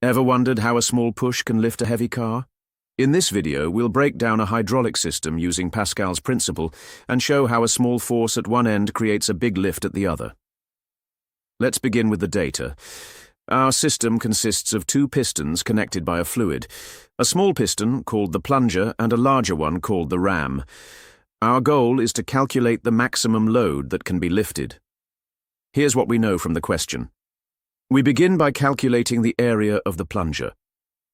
Ever wondered how a small push can lift a heavy car? In this video, we'll break down a hydraulic system using Pascal's principle and show how a small force at one end creates a big lift at the other. Let's begin with the data. Our system consists of two pistons connected by a fluid, a small piston called the plunger and a larger one called the ram. Our goal is to calculate the maximum load that can be lifted. Here's what we know from the question. We begin by calculating the area of the plunger.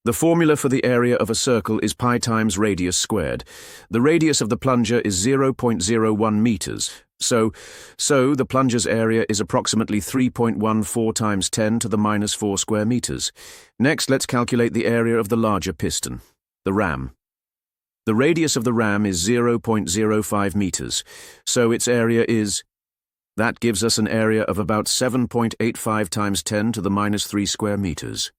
The formula for the area of a circle is pi times radius squared. The radius of the plunger is 0.01 meters, so the plunger's area is approximately 3.14 times 10 to the minus 4 square meters. Next, let's calculate the area of the larger piston, the ram. The radius of the ram is 0.05 meters, so its area is... That gives us an area of about 7.85 times 10 to the minus 3 square meters.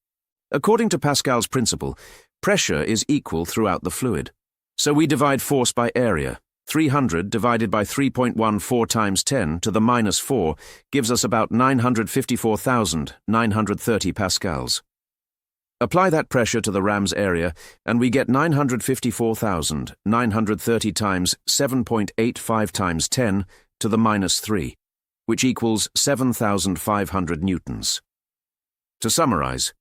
According to Pascal's principle, pressure is equal throughout the fluid. So we divide force by area. 300 divided by 3.14 times 10 to the minus 4 gives us about 954,930 pascals. Apply that pressure to the ram's area, and we get 954,930 times 7.85 times 10 to the minus 3, which equals 7,500 newtons. To summarize,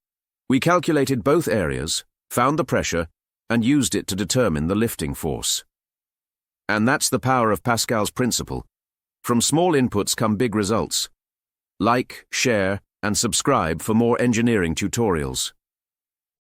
we calculated both areas, found the pressure, and used it to determine the lifting force. And that's the power of Pascal's principle. From small inputs come big results. Like, share, and subscribe for more engineering tutorials.